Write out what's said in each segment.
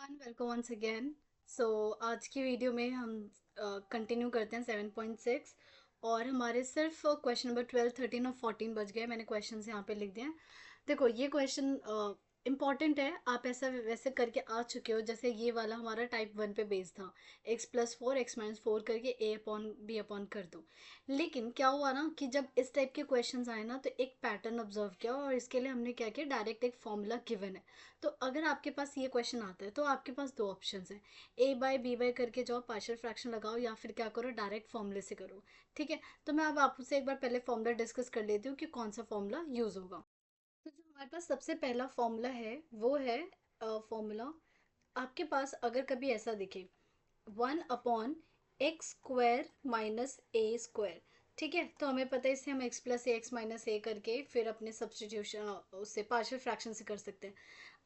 Everyone, welcome once again. So आज की video में हम कंटिन्यू करते हैं 7.6 और हमारे सिर्फ क्वेश्चन नंबर 12, 13 और 14 बच गए। मैंने क्वेश्चन यहाँ पे लिख दिए हैं। देखो, ये क्वेश्चन इंपॉर्टेंट है। आप ऐसा वैसे करके आ चुके हो, जैसे ये वाला हमारा टाइप 1 पे बेस्ड था। x+4 x-4 करके a अपॉन b अपॉन कर दो। लेकिन क्या हुआ ना कि जब इस टाइप के क्वेश्चंस आए ना, तो एक पैटर्न ऑब्जर्व किया और इसके लिए हमने क्या किया, डायरेक्ट एक फॉर्मूला गिवन है। तो अगर आपके पास ये क्वेश्चन आता है तो आपके पास दो ऑप्शंस हैं, a बाय बी बाय करके जाओ, पार्शियल फ्रैक्शन लगाओ, या फिर क्या करो, डायरेक्ट फॉर्मूले से करो। ठीक है, तो मैं अब आपसे एक बार पहले फॉर्मूला डिस्कस कर लेती हूँ कि कौन सा फॉर्मूला यूज़ होगा। तो जो हमारे पास सबसे पहला फॉर्मूला है वो है फॉर्मूला, आपके पास अगर कभी ऐसा दिखे, 1/x² माइनस ए स्क्वायर। ठीक है, तो हमें पता है इससे हम x+a x-a करके फिर अपने सब्सटीट्यूशन उससे पार्शियल फ्रैक्शन से कर सकते हैं।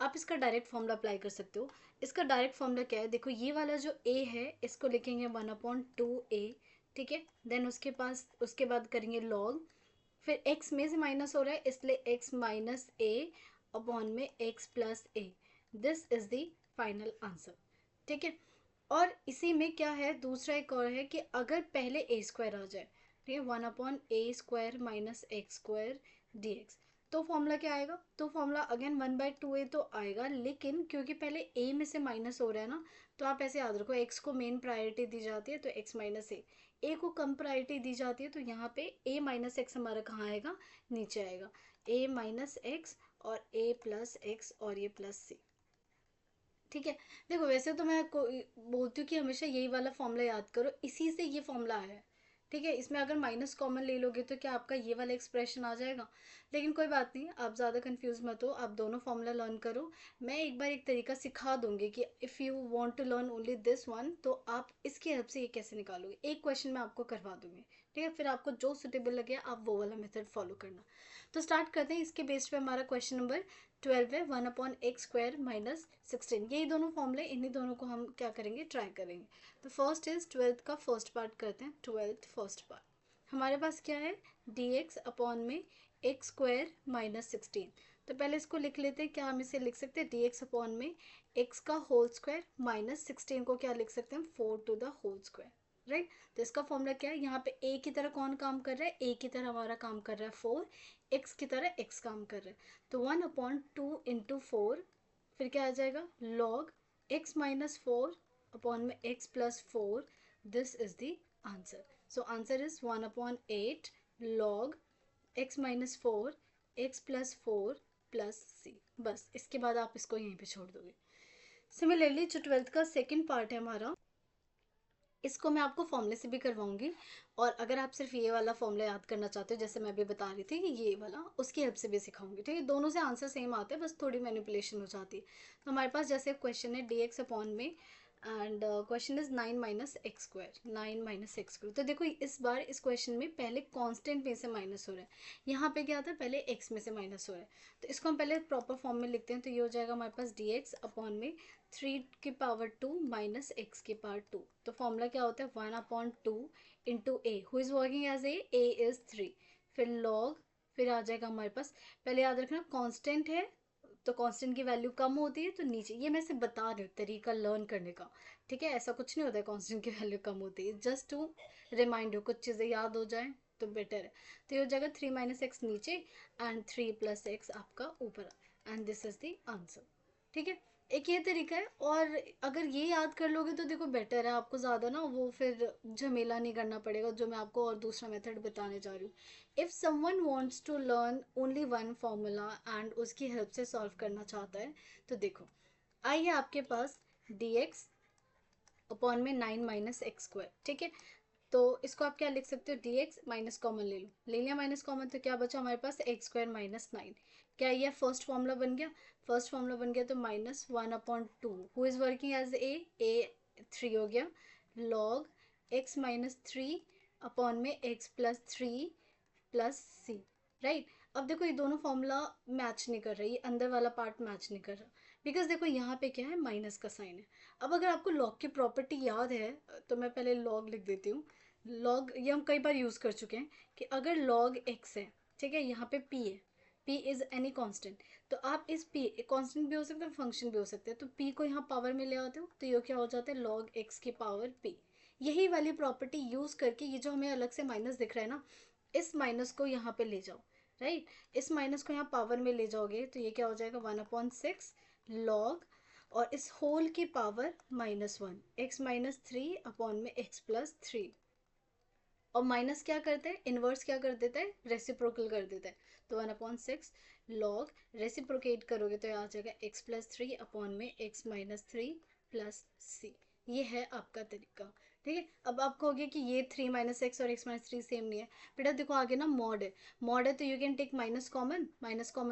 आप इसका डायरेक्ट फॉर्मूला अप्लाई कर सकते हो। इसका डायरेक्ट फॉर्मूला क्या है, देखो ये वाला जो a है इसको लिखेंगे 1/2a। ठीक है, देन उसके बाद करेंगे लॉग, फिर x में से माइनस हो रहा है इसलिए x माइनस ए अपॉन में x+a। This is the final answer. ठीक है, और इसी में क्या है, दूसरा एक और है कि अगर पहले ए स्क्वायर आ जाए, ठीक है, 1/a² माइनस x² dx, तो फॉर्मूला क्या आएगा, तो फॉर्मूला अगेन 1/2a तो आएगा, लेकिन क्योंकि पहले a में से माइनस हो रहा है ना, तो आप ऐसे याद रखो, x को मेन प्रायोरिटी दी जाती है तो x माइनस ए को कम प्रायोरिटी दी जाती है, तो यहाँ पे a माइनस एक्स हमारा कहाँ आएगा, नीचे आएगा, a माइनस एक्स और a प्लस एक्स और ये प्लस सी। ठीक है, देखो वैसे तो मैं बोलती हूँ कि हमेशा यही वाला फॉर्मूला याद करो, इसी से ये फॉर्मूला है। ठीक है, इसमें अगर माइनस कॉमन ले लोगे तो क्या आपका ये वाला एक्सप्रेशन आ जाएगा, लेकिन कोई बात नहीं, आप ज़्यादा कंफ्यूज मत हो, आप दोनों फॉर्मूला लर्न करो। मैं एक बार एक तरीका सिखा दूंगी कि if you want to learn only this one, तो आप इसकी हेल्प से ये कैसे निकालोगे, एक क्वेश्चन मैं आपको करवा दूंगी। ठीक है, फिर आपको जो सुटेबल लगे आप वो वाला मेथड फॉलो करना। तो स्टार्ट करते हैं, इसके बेस पे हमारा क्वेश्चन नंबर 12 है, 1/x² माइनस 16। यही दोनों फॉर्मूले, इन्हीं दोनों को हम क्या करेंगे, ट्राई करेंगे। तो फर्स्ट इज 12th का फर्स्ट पार्ट करते हैं। 12th फर्स्ट पार्ट हमारे पास क्या है, dx अपॉन में x² माइनस 16। तो पहले इसको लिख लेते हैं, क्या हम इसे लिख सकते हैं, dx अपॉन में x का होल स्क्वायर माइनस 16 को क्या लिख सकते हैं, 4 to the whole square. Right, तो इसका फॉर्मूला क्या है, यहाँ पे a की तरह कौन काम कर रहा है, a की तरह हमारा काम कर रहा है 4, x की तरह x काम कर रहा है, तो 1/2 इंटू 4, फिर क्या आ जाएगा, लॉग x माइनस 4 अपॉन में x plus 4। This is the answer. So answer is 1/8 log x minus 4 x plus 4 plus C. बस इसके बाद आप इसको यहीं पे छोड़ दोगे। सिमिलरली जो 12th का सेकेंड पार्ट है हमारा, इसको मैं आपको फॉर्मूले से भी करवाऊंगी, और अगर आप सिर्फ ये वाला फॉर्मूला याद करना चाहते हो, जैसे मैं अभी बता रही थी कि ये वाला, उसकी हेल्प से भी सिखाऊंगी। ठीक है, दोनों से आंसर सेम आते हैं, बस थोड़ी मैनिपुलेशन हो जाती है। तो हमारे पास जैसे क्वेश्चन है dx अपॉन में, and question is 9 - x², 9 - x²। तो देखो इस बार इस क्वेश्चन में पहले कांस्टेंट में से माइनस हो रहा है, यहाँ पे क्या था, पहले x में से माइनस हो रहा है। तो इसको हम पहले प्रॉपर फॉर्म में लिखते हैं, तो ये हो जाएगा हमारे पास dx अपॉन में 3 की पावर 2 माइनस एक्स की पावर 2। तो फॉर्मूला क्या होता है, 1/2 into a, who is working as a is 3, फिर लॉग, फिर आ जाएगा हमारे पास, पहले याद रखना कांस्टेंट है तो कांस्टेंट की वैल्यू कम होती है तो नीचे, ये मैं सिर्फ बता रही हूँ तरीका लर्न करने का। ठीक है, ऐसा कुछ नहीं होता है कांस्टेंट की वैल्यू कम होती है, जस्ट टू रिमाइंड यू, कुछ चीज़ें याद हो जाए तो बेटर है। तो ये हो जाएगा 3 - x नीचे एंड 3 + x आपका ऊपर, and this is the answer. ठीक है, एक ये तरीका है, और अगर ये याद कर लोगे तो देखो बेटर है, आपको ज़्यादा ना वो फिर झमेला नहीं करना पड़ेगा, जो मैं आपको और दूसरा मेथड बताने जा रही हूँ। If someone wants to learn only one formula and उसकी हेल्प से सॉल्व करना चाहता है, तो देखो आइए आपके पास dx अपॉन में 9 - x²। ठीक है, तो इसको आप क्या लिख सकते हो, dx माइनस कॉमन ले लो, ले लिया माइनस कॉमन, तो क्या बचा हमारे पास, x² माइनस 9। क्या ये फर्स्ट फॉर्मूला बन गया, फर्स्ट फॉर्मूला बन गया, तो -1/2, who is working as a 3 हो गया, लॉग x माइनस 3 अपॉन में x plus 3 plus c. Right, अब देखो ये दोनों फॉर्मूला मैच नहीं कर रहा, ये अंदर वाला पार्ट मैच नहीं कर रहा, बिकॉज देखो यहाँ पे क्या है, माइनस का साइन है। अब अगर आपको लॉग की प्रॉपर्टी याद है, तो मैं पहले लॉग लिख देती हूँ। लॉग ये हम कई बार यूज़ कर चुके हैं कि अगर लॉग एक्स है, ठीक है, यहाँ पे पी है, p इज एनी कांस्टेंट, तो आप इस p कांस्टेंट भी हो सकता है, फंक्शन भी हो सकता है, तो p को यहाँ पावर में ले आते हो तो ये क्या हो जाता है log x की पावर p। यही वाली प्रॉपर्टी यूज करके ये जो हमें अलग से माइनस दिख रहा है ना, इस माइनस को यहाँ पे ले जाओ, राइट। इस माइनस को यहाँ पावर में ले जाओगे तो ये क्या हो जाएगा 1/6 log, और इस होल की पावर -1 x -3 अपॉन में x+3। और माइनस क्या करता है, इनवर्स क्या कर देता है, रेसिप्रोकल कर देता है। तो 1/6 लॉग रेसिप्रोकेट करोगे तो आ जाएगा x+3 अपॉन में x-3 + c। ये है आपका तरीका, ठीक है। अब आप कहोगे कि ये 3 - x और x-3 सेम नहीं है। बेटा देखो आगे ना मॉड है तो you can take minus common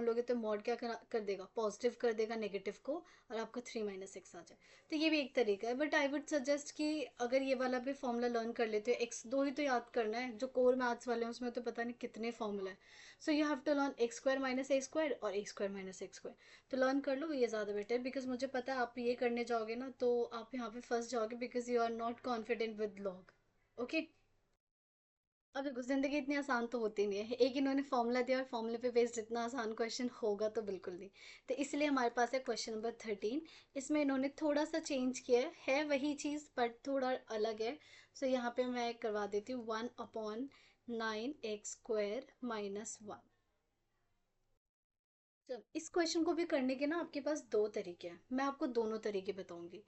लोगे तो मॉड क्या कर देगा, पॉजिटिव कर देगा नेगेटिव को, और आपका 3 - x आ जाए। तो ये भी एक तरीका है, बट आई वुड सजेस्ट कि अगर ये वाला भी फॉर्मूला लर्न कर लेते हो, x दो ही तो याद करना है, जो कोर मैथ्स वाले हैं उसमें तो पता नहीं कितने फॉर्मूला है। So you have to learn x² - a² और x² - x²। तो लर्न कर लो, ये ज़्यादा बेटर, बिकॉज मुझे पता है आप ये करने जाओगे ना तो आप यहाँ पे फंस जाओगे, because you are not confident with log. Okay. अब देखो जिंदगी इतनी आसान तो होती नहीं है, एक इन्होंने फॉर्मूला दिया और फॉर्मूले पे बेस्ड इतना आसान क्वेश्चन होगा तो बिल्कुल नहीं। तो इसलिए हमारे पास है क्वेश्चन नंबर 13। इसमें इन्होंने थोड़ा सा चेंज किया है वही चीज़ बट थोड़ा अलग है। सो यहाँ पे मैं करवा देती हूँ 1/9x² - 1। चल इस क्वेश्चन को भी करने के ना आपके पास दो तरीके हैं, मैं आपको दोनों तरीके बताऊंगी,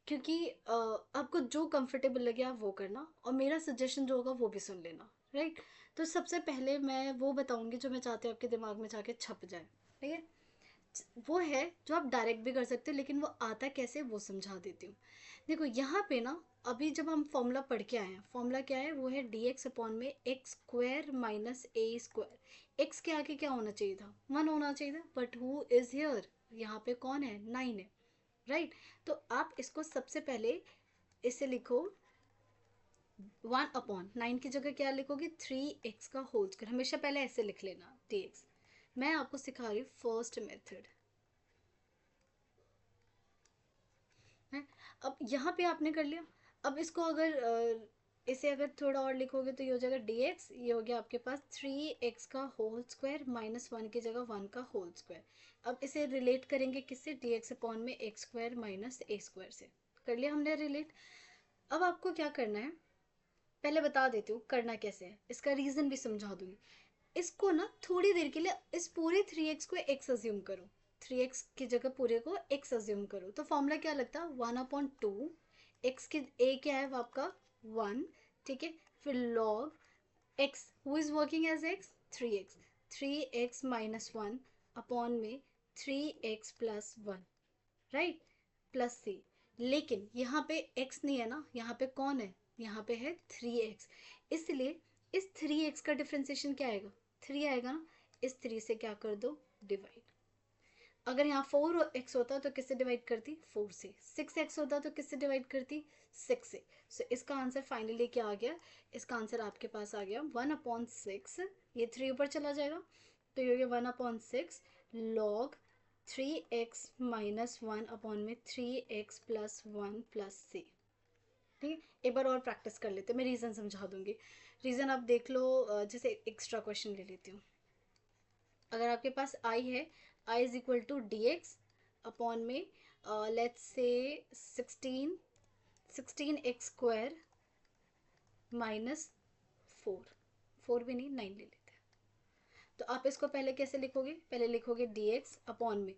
क्योंकि आपको जो कंफर्टेबल लगे आप वो करना, और मेरा सजेशन जो होगा वो भी सुन लेना, राइट। तो सबसे पहले मैं वो बताऊंगी जो मैं चाहती हूँ आपके दिमाग में जाके छप जाए, ठीक है। वो है जो आप डायरेक्ट भी कर सकते हो, लेकिन वो आता कैसे वो समझा देती हूँ। देखो यहाँ पे ना, अभी जब हम फॉर्मूला पढ़ के आए हैं, फॉर्मूला क्या है, वो है dx अपॉन में x² - a²। x के आगे क्या होना चाहिए था, 1 होना चाहिए था, बट हु इज हियर, यहाँ पे कौन है, 9 है, राइट। तो आप इसको सबसे पहले इसे लिखो 1/9 की जगह क्या लिखोगे 3x का होल स्क्वायर, हमेशा पहले ऐसे लिख लेना dx। मैं आपको सिखा रही हूँ फर्स्ट मेथड है। अब यहाँ पे आपने कर लिया। अब इसको अगर इसे अगर थोड़ा और लिखोगे तो ये हो जाएगा dx, ये हो गया आपके पास 3x का होल स्क्वायर -1 की जगह 1 का होल स्क्वायर। अब इसे रिलेट करेंगे किससे, dx अपॉन में x² - a² से। कर लिया हमने रिलेट। अब आपको क्या करना है, पहले बता देती हूँ करना कैसे है, इसका रीज़न भी समझा दूंगी। इसको ना थोड़ी देर के लिए इस पूरे 3x को x अज्यूम करो, 3x की जगह पूरे को x अज्यूम करो, तो फॉर्मूला क्या लगता है 1/2 x की a क्या है वो आपका 1, ठीक है। फिर log x who is working as x 3x, 3x - 1 upon में 3x+1, राइट, प्लस सी। लेकिन यहाँ पे x नहीं है ना, यहाँ पे कौन है, यहाँ पे है 3x, इसलिए इस 3x का डिफ्रेंसिएशन क्या आएगा, 3 आएगा ना, इस 3 से क्या कर दो डिवाइड। अगर यहाँ 4x होता तो किससे डिवाइड करती, 4 से। 6x होता तो किससे डिवाइड करती, 6 से। सो इसका आंसर फाइनली क्या आ गया, इसका आंसर आपके पास आ गया 1/6, ये 3 ऊपर चला जाएगा तो ये हो गया 1/6 log 3x - 1 अपॉन में 3x+1 + c। ठीक है, एक बार और प्रैक्टिस कर लेते हैं, मैं रीज़न समझा दूंगी। रीज़न आप देख लो, जैसे एक्स्ट्रा क्वेश्चन ले लेती हूँ। अगर आपके पास i है, i is equal to dx upon में लेट्स से 16x² -4 भी नहीं 9 ले लेते हैं। तो आप इसको पहले कैसे लिखोगे, पहले लिखोगे dx अपॉन में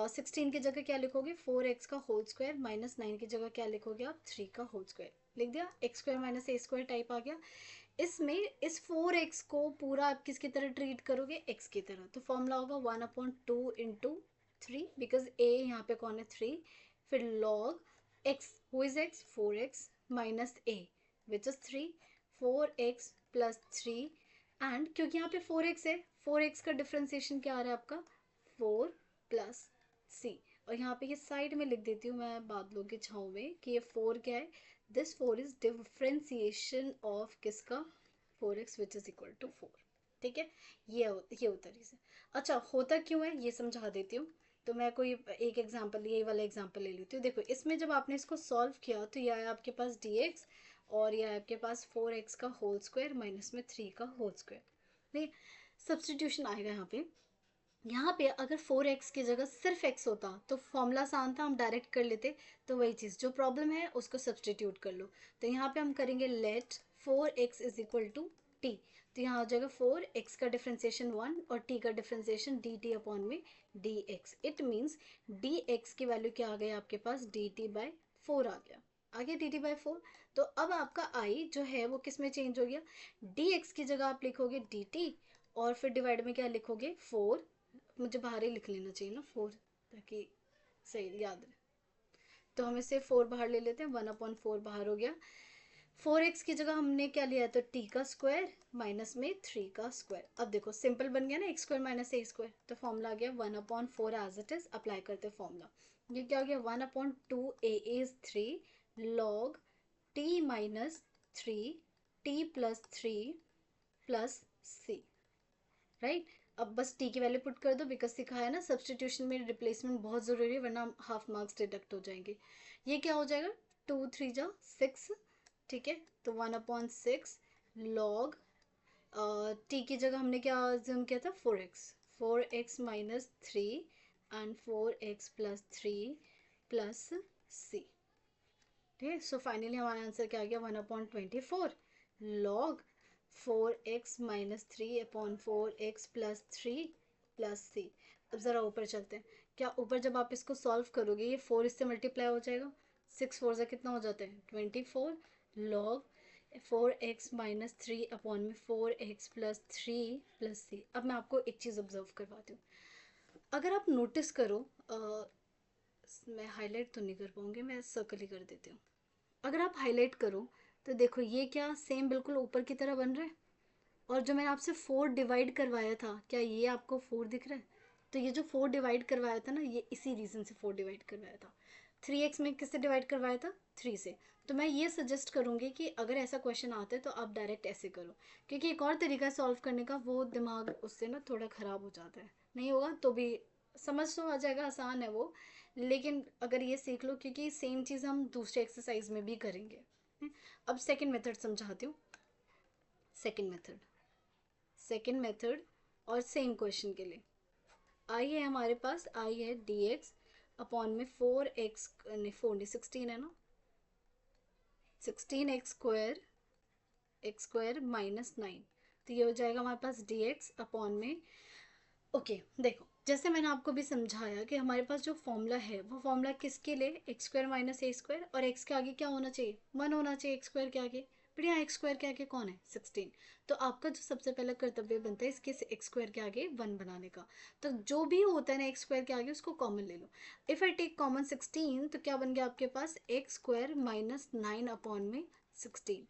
16 की जगह क्या लिखोगे 4x का होल स्क्वायर -9 की जगह क्या लिखोगे आप 3 का होल स्क्वायर, लिख दिया, x² - a² टाइप आ गया। इसमें इस 4x को पूरा आप किसकी तरह ट्रीट करोगे, x की तरह, तो फॉर्मूला होगा 1/2 इंटू 3, बिकॉज a यहाँ पे कौन है 3, फिर log x who is x 4x minus a which is 3, 4x + 3, and क्योंकि यहाँ पे 4x है, 4x का डिफ्रेंसिएशन क्या आ रहा है आपका 4 + c, और यहाँ पे ये साइड में लिख देती हूँ मैं बादलों की छाँव में कि ये 4 क्या है, दिस 4 इज डिफ्रेंसिएशन ऑफ किसका 4x which is equal to 4, ठीक है। ये होता रीजन। अच्छा होता क्यों है ये समझा देती हूँ। तो मैं कोई एक एग्जांपल, यही वाला एग्जांपल ले लेती हूँ। देखो इसमें जब आपने इसको सॉल्व किया तो ये आया आपके पास dx, और ये आया आपके पास 4x का होल स्क्वायर माइनस में 3 का होल स्क्वायर, नहीं सब्सटीट्यूशन आएगा यहाँ पे। यहाँ पे अगर 4x की जगह सिर्फ x होता तो फॉर्मूला आसान था, हम डायरेक्ट कर लेते। तो वही चीज़, जो प्रॉब्लम है उसको सब्सटीट्यूट कर लो। तो यहाँ पे हम करेंगे let 4x is equal to t। तो यहाँ हो जाएगा 4x का डिफ्रेंसिएशन 1 और t का डिफ्रेंसिएशन dt अपॉन में dx। इट मीन्स dx की वैल्यू क्या आ गई आपके पास, dt/4 आ गया। आ गया dt/4। तो अब आपका i जो है वो किस में चेंज हो गया, dx की जगह आप लिखोगे dt और फिर डिवाइड में क्या लिखोगे 4। मुझे बाहर ही लिख लेना चाहिए ना 4, ताकि सही याद रहे। तो हम इसे 4 बाहर ले लेते हैं, 1/4 बाहर हो गया। 4x की जगह हमने क्या लिया, तो t का स्क्वायर माइनस में 3 का स्क्वायर। अब देखो सिंपल बन गया ना, x square minus a square. तो फॉर्मूला आ गया 1/4 एज इट इज। अप्लाई करते फॉर्मूला, ये क्या हो गया 1/2 a is 3 log t minus 3 t plus 3 plus c, right. अब बस टी की वैल्यू पुट कर दो, बिकॉज सिखाया ना सब्सटीट्यूशन में रिप्लेसमेंट बहुत ज़रूरी है, वरना हाफ मार्क्स डिडक्ट हो जाएंगे। ये क्या हो जाएगा 2 3 जा 6, ठीक है। तो 1/6 लॉग टी की जगह हमने क्या ज्यूम किया था 4x minus 3 and 4x plus 3 plus C, ठीक है। सो फाइनली हमारा आंसर क्या आ गया 1/24 log 4x minus 3 upon 4x plus 3 plus C. अब ज़रा ऊपर चलते हैं। क्या ऊपर जब आप इसको सॉल्व करोगे ये 4 इससे मल्टीप्लाई हो जाएगा, 6 4 से कितना हो जाता है 24 लॉग 4x माइनस 3 अपॉन में 4x प्लस 3 प्लस सी। अब मैं आपको एक चीज़ ऑब्जर्व करवाती हूँ, अगर आप नोटिस करो, मैं हाईलाइट तो नहीं कर पाऊँगी, मैं सर्कल ही कर देती हूँ। अगर आप हाईलाइट करो तो देखो ये क्या सेम बिल्कुल ऊपर की तरह बन रहा है, और जो मैंने आपसे 4 डिवाइड करवाया था क्या ये आपको 4 दिख रहा है। तो ये जो 4 डिवाइड करवाया था ना, ये इसी रीज़न से 4 डिवाइड करवाया था। 3x में किससे डिवाइड करवाया था 3 से। तो मैं ये सजेस्ट करूँगी कि अगर ऐसा क्वेश्चन आता है तो आप डायरेक्ट ऐसे करो, क्योंकि एक और तरीका सॉल्व करने का वो दिमाग उससे ना थोड़ा ख़राब हो जाता है। नहीं होगा तो भी समझ तो आ जाएगा, आसान है वो, लेकिन अगर ये सीख लो, क्योंकि सेम चीज़ हम दूसरे एक्सरसाइज में भी करेंगे। अब सेकंड मेथड समझाती हूँ। सेकंड मेथड और सेम क्वेश्चन के लिए आई है हमारे पास, आई है dx अपॉन में 4x नहीं 4 नहीं 16 है ना, 16x माइनस 9। तो ये हो जाएगा हमारे पास dx अपॉन में, ओके देखो जैसे मैंने आपको भी समझाया कि हमारे पास जो फॉर्मूला है वो फॉर्मूला किसके लिए, x² माइनस a² और x के आगे क्या होना चाहिए 1 होना चाहिए, x² के आगे। बट यहाँ x² के आगे कौन है 16। तो आपका जो सबसे पहला कर्तव्य बनता है इसके x² के आगे 1 बनाने का। तो जो भी होता है ना x² के आगे उसको कॉमन ले लो। इफ़ आई टेक कॉमन 16 तो क्या बन गया आपके पास x² माइनस 9 अपॉन में 16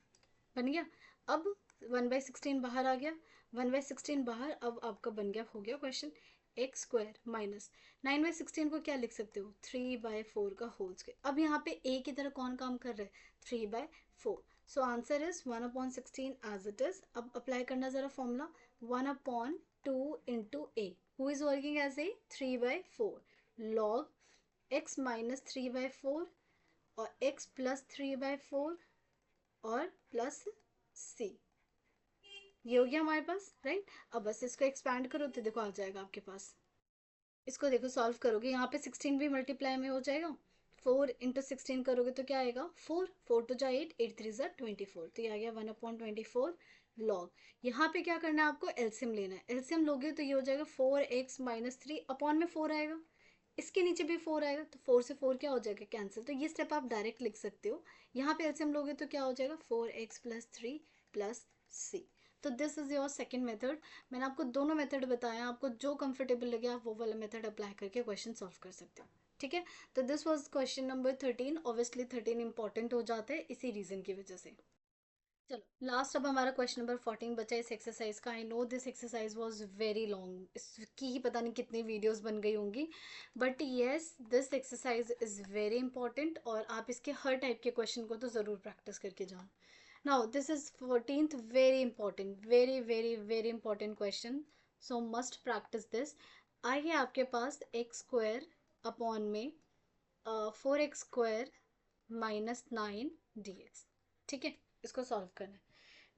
बन गया। अब 1/16 बाहर आ गया, 1/16 बाहर। अब आपका बन गया, हो गया क्वेश्चन x² माइनस 9/16 को क्या लिख सकते हो 3/4 का होल स्क्वायर। अब यहाँ पे a की तरह कौन काम कर रहा है 3/4। So answer is 1/16 as it is. अब अप्लाई करना जरा formula 1/2 into a who is working as a 3/4 log x minus 3/4 और x प्लस 3/4 और प्लस सी। ये हो गया हमारे पास, राइट। अब बस इसको एक्सपैंड करो तो देखो आ जाएगा आपके पास। इसको देखो सॉल्व करोगे, यहाँ पे 16 भी मल्टीप्लाई में हो जाएगा। 4 इंटू 16 करोगे तो क्या आएगा 4 4 तो जा 8 8 3 जा 24। तो ये आ गया 1/24 लॉग। यहाँ पे क्या करना है आपको एलसीएम लेना है। एलसीएम लोगे तो ये हो जाएगा 4x माइनस 3 अपॉन में 4 आएगा, इसके नीचे भी 4 आएगा, तो 4 से 4 क्या हो जाएगा कैंसिल। तो ये स्टेप आप डायरेक्ट लिख सकते हो। यहाँ पे एलसीएम लोगे तो क्या हो जाएगा 4x प्लस 3 प्लस सी। तो this is your second method. मैंने आपको दोनों मेथड बताया, आपको जो कंफर्टेबल लगे आप वो वाला मेथड अप्लाई करके क्वेश्चन सॉल्व कर सकते हो, ठीक है। तो this was question number 13। Obviously 13 important हो जाता है इसी रीजन की वजह से। चलो लास्ट अब हमारा क्वेश्चन नंबर 14 बचा इस एक्सरसाइज का। I know this exercise was very long, इसकी ही पता नहीं कितनी वीडियोस बन गई होंगी, but yes this exercise is very important और आप इसके हर टाइप के क्वेश्चन को तो ज़रूर प्रैक्टिस करके जाओ। Now this is 14th, very important, very very very important question, so must practice this. आइए आपके पास x² अपॉन में 4x² माइनस 9 dx, ठीक है। इसको सॉल्व करना है।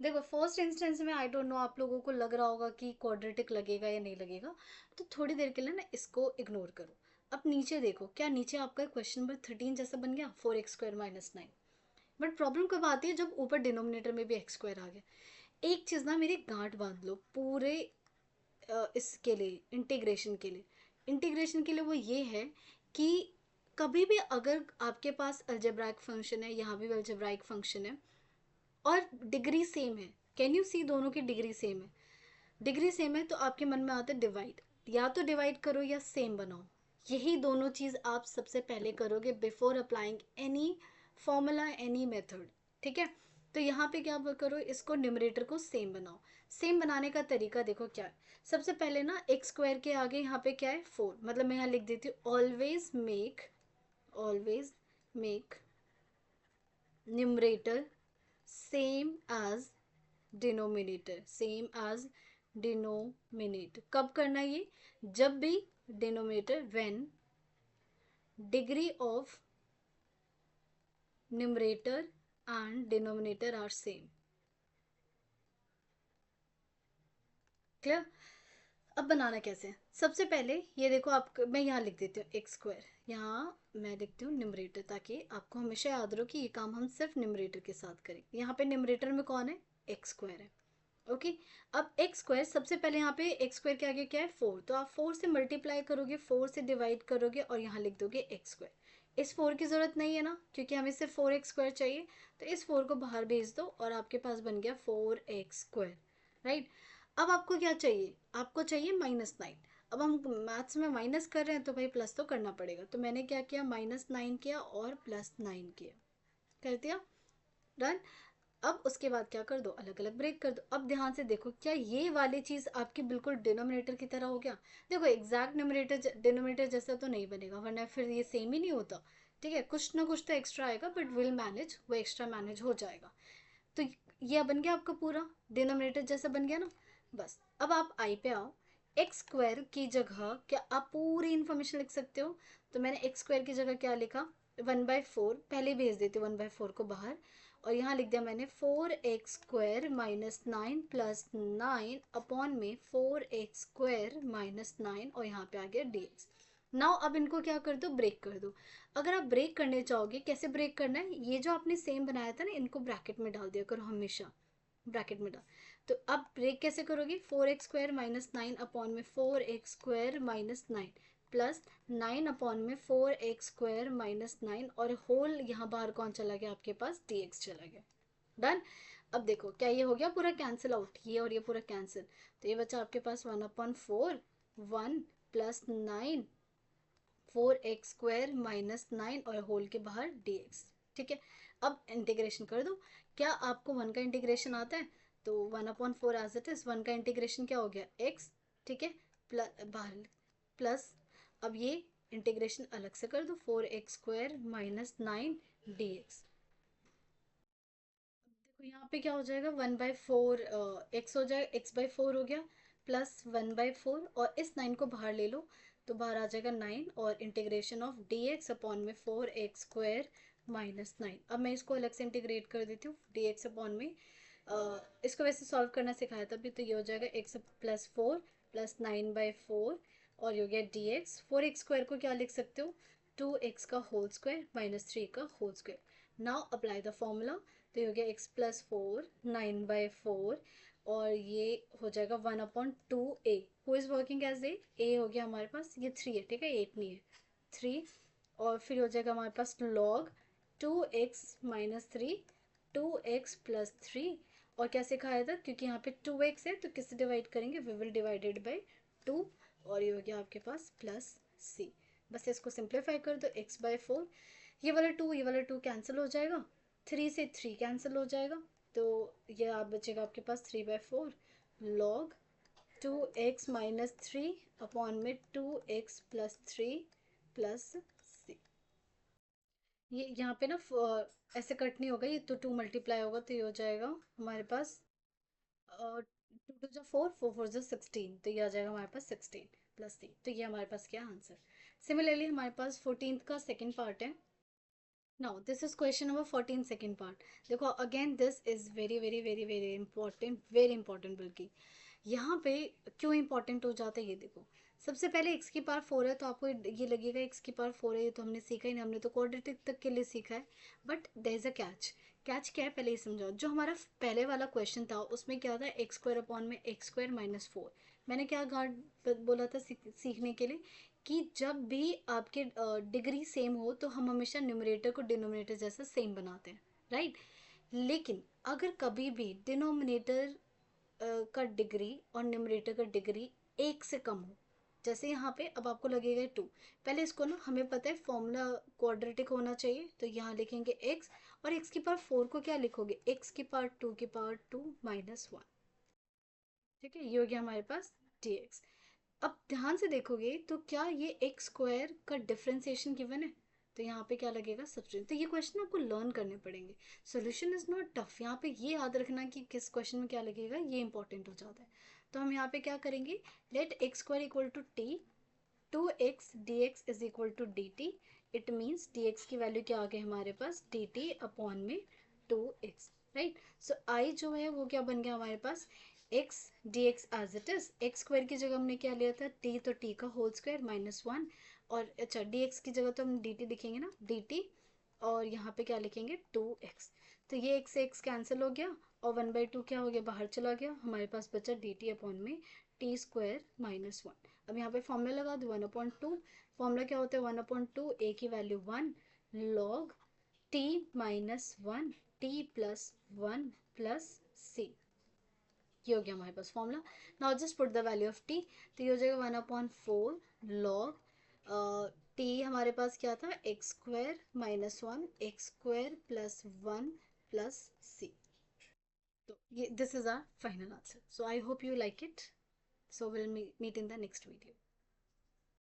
देखो फर्स्ट इंस्टेंस में आई डोंट नो आप लोगों को लग रहा होगा कि क्वाड्रेटिक लगेगा या नहीं लगेगा, तो थोड़ी देर के लिए ना इसको इग्नोर करो। अब नीचे देखो, क्या नीचे आपका क्वेश्चन नंबर 13 जैसा बन गया, 4x² माइनस 9। बट प्रॉब्लम कब आती है, जब ऊपर डिनोमिनेटर में भी x² आ गया। एक चीज़ ना मेरी गांठ बांध लो पूरे इसके लिए, इंटीग्रेशन के लिए वो ये है कि कभी भी अगर आपके पास अल्जेब्राइक फंक्शन है, यहाँ भी अल्जेब्राइक फंक्शन है और डिग्री सेम है, कैन यू सी दोनों की डिग्री सेम है, डिग्री सेम है तो आपके मन में आता है डिवाइड, या तो डिवाइड करो या सेम बनाओ। यही दोनों चीज़ आप सबसे पहले करोगे before applying any formula any method. ठीक है, तो यहाँ पे क्या करो, इसको न्यूमरेटर को सेम बनाओ। सेम बनाने का तरीका देखो क्या है। सबसे पहले ना x² के आगे यहाँ पे क्या है 4, मतलब मैं यहाँ लिख देती हूँ always make numerator same as denominator, same as denominator. कब करना है ये, जब भी denominator, when degree of numerator and denominator are same. Clear. अब बनाना कैसे है, सबसे पहले ये देखो, आप मैं यहाँ लिख देती हूँ x², यहाँ मैं लिखती हूँ न्यूमरेटर, ताकि आपको हमेशा याद रहो कि ये काम हम सिर्फ न्यूमरेटर के साथ करें। यहाँ पे न्यूमरेटर में कौन है, x² है। ओके, अब x² सबसे पहले यहाँ पे x² के आगे क्या है 4, तो आप 4 से मल्टीप्लाई करोगे, 4 से डिवाइड करोगे और यहाँ लिख दोगे x²। इस 4 की ज़रूरत नहीं है ना, क्योंकि हमें सिर्फ 4x² चाहिए, तो इस 4 को बाहर भेज दो और आपके पास बन गया 4x²। राइट। अब आपको क्या चाहिए, आपको चाहिए -9। अब हम मैथ्स में माइनस कर रहे हैं तो भाई प्लस तो करना पड़ेगा, तो मैंने क्या किया, -9 किया और +9 किया, कर दिया, डन। अब उसके बाद क्या कर दो, अलग अलग ब्रेक कर दो। अब ध्यान से देखो, क्या ये वाली चीज़ आपकी बिल्कुल डिनोमिनेटर की तरह हो गया। देखो एग्जैक्ट डिनोमिनेटर डिनोमिनेटर जैसा तो नहीं बनेगा, वरना फिर ये सेम ही नहीं होता। ठीक है, कुछ ना कुछ तो एक्स्ट्रा आएगा, बट विल मैनेज, वो एक्स्ट्रा मैनेज हो जाएगा। तो ये बन गया आपका पूरा डिनोमिनेटर जैसा बन गया ना। बस अब आप आई पे आओ, x² की जगह क्या आप पूरी इन्फॉर्मेशन लिख सकते हो, तो मैंने x² की जगह क्या लिखा, 1/4, पहले भेज देती हूँ 1/4 को बाहर, और यहाँ लिख दिया मैंने 4x² माइनस 9 प्लस 9 अपॉन में 4x² माइनस 9, और यहाँ पे आ गया dx। नाउ अब इनको क्या कर दो, ब्रेक कर दो। अगर आप ब्रेक करने चाहोगे, कैसे ब्रेक करना है, ये जो आपने सेम बनाया था ना, इनको ब्रैकेट में डाल दिया करो हमेशा, ब्रैकेट में डाल। तो अब ब्रेक कैसे करोगे, 4x² माइनस 9 अपॉन में 4x² माइनस 9 प्लस 9 अपॉन में 4x² माइनस 9, और होल यहाँ बाहर कौन चला गया आपके पास, dx चला गया। डन। अब देखो क्या ये हो गया पूरा कैंसिल आउट, ये और ये पूरा कैंसिल, तो ये बचा आपके पास 1/4, 1 प्लस 9 4x² माइनस 9 और होल के बाहर dx। ठीक है, अब इंटीग्रेशन कर दो। क्या आपको 1 का इंटीग्रेशन आता है, तो 1/4 एज इट इज, 1 का इंटीग्रेशन क्या हो गया x। ठीक है, प्लस बाहर प्लस, अब ये इंटीग्रेशन अलग से कर दो, 4x² माइनस 9 dx। देखो यहाँ पे क्या हो जाएगा, 1/4 x हो जाएगा, x/4 हो गया, प्लस 1/4, और इस 9 को बाहर ले लो, तो बाहर आ जाएगा 9, और इंटीग्रेशन ऑफ dx अपॉन में 4x² माइनस 9। अब मैं इसको अलग से इंटीग्रेट कर देती हूँ, dx अपॉन में इसको वैसे सॉल्व करना सिखाया था अभी, तो ये हो जाएगा x प्लस 4 प्लस 9/4, और ये हो गया dx। 4x² को क्या लिख सकते हो, 2x का होल स्क्वायर माइनस 3 का whole square. Now apply the formula, तो ये हो गया x+4 9/4, और ये हो जाएगा 1/2a, who is working as a हो गया हमारे पास, ये 3 है, ठीक है 8 नहीं है, 3। और फिर हो जाएगा हमारे पास log 2x minus 3, 2x plus 3, और क्या सिखाया था, क्योंकि यहाँ पे 2x है तो किससे डिवाइड करेंगे, वी विल डिवाइडेड बाई 2, और ये हो गया आपके पास प्लस c। बस इसको सिंप्लीफाई कर दो, x/4, ये वाला 2 कैंसिल हो जाएगा, 3 से 3 कैंसिल हो जाएगा, तो ये आप बचेगा आपके पास 3/4 log 2x माइनस 3 अपॉन में 2x प्लस 3 प्लस c। ये यहाँ पे ना ऐसे कट नहीं होगा, ये तो 2 मल्टीप्लाई होगा, तो ये हो जाएगा हमारे पास 2 2 जा 4, 4 4 जा 16, तो ये आ जाएगा हमारे पास 16 प्लस c। तो ये हमारे पास क्या आंसर। सिमिलरली हमारे पास 14th का सेकेंड पार्ट है, now this is question number 14 second part. देखो again this is very very very very important, very important बल्कि। यहाँ पे क्यों इंपॉर्टेंट हो जाता है ये देखो। सबसे पहले एक्स की पावर 4 है तो आपको ये लगेगा एक्स की पावर 4 है, ये तो हमने सीखा ही नहीं, हमने तो क्वाड्रेटिक तक के लिए सीखा है। But there is a catch. Catch क्या है पहले ये समझाओ। जो हमारा पहले वाला क्वेश्चन था उसमें क्या था, एक्स स्क्वायर अपॉन में एक्स स्क्वायर माइनस 4। मैंने क्या गार्ड बोला था सीखने के लिए कि जब भी आपके डिग्री सेम हो तो हम हमेशा न्यूमरेटर को डिनोमिनेटर जैसा सेम बनाते हैं, राइट। लेकिन अगर कभी भी डिनोमिनेटर का डिग्री और न्यूमरेटर का डिग्री एक से कम हो, जैसे यहाँ पे अब आपको लगेगा 2। पहले इसको ना हमें पता है फॉर्मूला क्वाड्रेटिक होना चाहिए, तो यहाँ लिखेंगे एक्स और एक्स की पावर 4 को क्या लिखोगे, एक्स की पावर 2 की पावर 2 माइनस 1। ठीक है, ये हो गया हमारे पास dx। अब ध्यान से देखोगे तो क्या ये एक्स स्क्वायर का डिफरेंशिएशन गिवन है, तो यहाँ पे क्या लगेगा सब्स्टिट्यूट। तो ये क्वेश्चन आपको लर्न करने पड़ेंगे। Solution is not tough. यहाँ पे ये याद रखना कि किस क्वेश्चन में क्या लगेगा, ये इंपॉर्टेंट हो जाता है। तो हम यहाँ पे क्या करेंगे, let x square equal to t, 2x dx is equal to d t. It means dx की वैल्यू क्या आ गई हमारे पास, डी टी अपॉन में 2x, राइट। सो आई जो है वो क्या बन गया हमारे पास, x dx as it is. X square की जगह हमने क्या लिया था, t, तो t का होल स्क्वायर माइनस 1। और अच्छा dx की जगह तो हम dt लिखेंगे ना, dt। और यहाँ पे क्या लिखेंगे 2x। तो ये x से x कैंसिल हो गया और 1/2 क्या हो गया, बाहर चला गया। हमारे पास बचा डी टी अपॉन में टी स्क्वायर माइनस 1। अब यहाँ पे फॉर्मूला लगा दो 1/2। फॉर्मूला क्या होता है 1/2, ए की value 1 log T minus 1 T plus 1 plus C. ये हो गया हमारे पास formula. Now just put the value of T. तो ये हो जाएगा 1/4 लॉग टी हमारे पास क्या था, X square minus 1 X square plus 1 plus C. तो ये this is our final answer. So I hope you like it. So we'll meet in the next video.